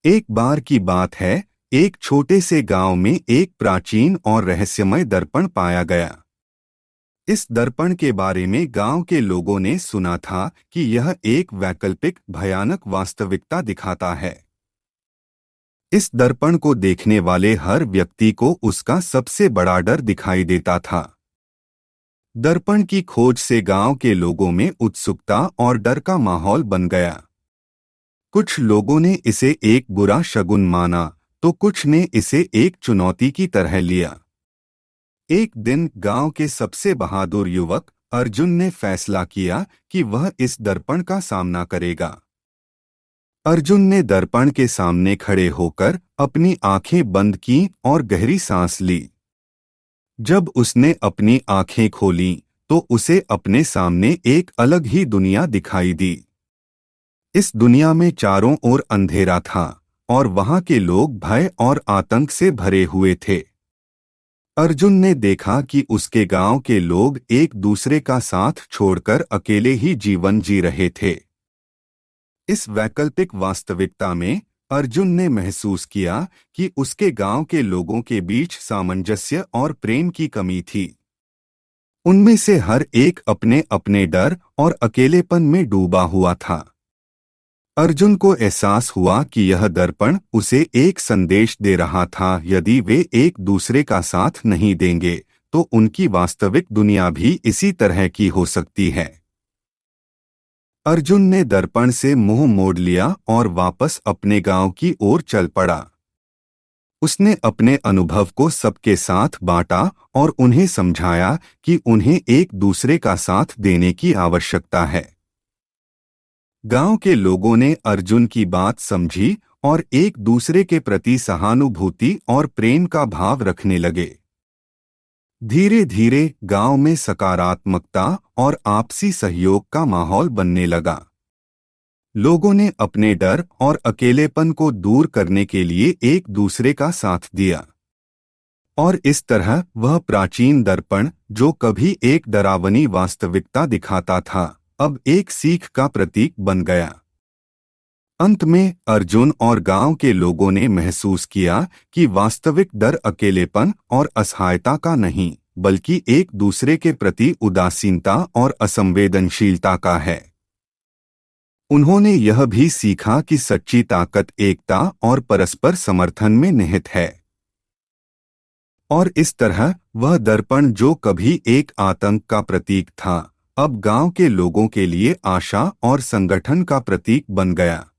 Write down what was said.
एक बार की बात है, एक छोटे से गांव में एक प्राचीन और रहस्यमय दर्पण पाया गया। इस दर्पण के बारे में गांव के लोगों ने सुना था कि यह एक वैकल्पिक भयानक वास्तविकता दिखाता है। इस दर्पण को देखने वाले हर व्यक्ति को उसका सबसे बड़ा डर दिखाई देता था। दर्पण की खोज से गांव के लोगों में उत्सुकता और डर का माहौल बन गया। कुछ लोगों ने इसे एक बुरा शगुन माना, तो कुछ ने इसे एक चुनौती की तरह लिया। एक दिन गांव के सबसे बहादुर युवक अर्जुन ने फैसला किया कि वह इस दर्पण का सामना करेगा। अर्जुन ने दर्पण के सामने खड़े होकर अपनी आंखें बंद की और गहरी सांस ली। जब उसने अपनी आंखें खोलीं, तो उसे अपने सामने एक अलग ही दुनिया दिखाई दी। इस दुनिया में चारों ओर अंधेरा था और वहां के लोग भय और आतंक से भरे हुए थे। अर्जुन ने देखा कि उसके गांव के लोग एक दूसरे का साथ छोड़कर अकेले ही जीवन जी रहे थे। इस वैकल्पिक वास्तविकता में अर्जुन ने महसूस किया कि उसके गांव के लोगों के बीच सामंजस्य और प्रेम की कमी थी। उनमें से हर एक अपने अपने डर और अकेलेपन में डूबा हुआ था। अर्जुन को एहसास हुआ कि यह दर्पण उसे एक संदेश दे रहा था, यदि वे एक दूसरे का साथ नहीं देंगे तो उनकी वास्तविक दुनिया भी इसी तरह की हो सकती है। अर्जुन ने दर्पण से मुंह मोड़ लिया और वापस अपने गांव की ओर चल पड़ा। उसने अपने अनुभव को सबके साथ बांटा और उन्हें समझाया कि उन्हें एक दूसरे का साथ देने की आवश्यकता है। गांव के लोगों ने अर्जुन की बात समझी और एक दूसरे के प्रति सहानुभूति और प्रेम का भाव रखने लगे। धीरे धीरे गांव में सकारात्मकता और आपसी सहयोग का माहौल बनने लगा। लोगों ने अपने डर और अकेलेपन को दूर करने के लिए एक दूसरे का साथ दिया। और इस तरह वह प्राचीन दर्पण, जो कभी एक डरावनी वास्तविकता दिखाता था, अब एक सीख का प्रतीक बन गया। अंत में अर्जुन और गांव के लोगों ने महसूस किया कि वास्तविक डर अकेलेपन और असहायता का नहीं, बल्कि एक दूसरे के प्रति उदासीनता और असंवेदनशीलता का है। उन्होंने यह भी सीखा कि सच्ची ताकत एकता और परस्पर समर्थन में निहित है। और इस तरह वह दर्पण, जो कभी एक आतंक का प्रतीक था, अब गांव के लोगों के लिए आशा और संगठन का प्रतीक बन गया।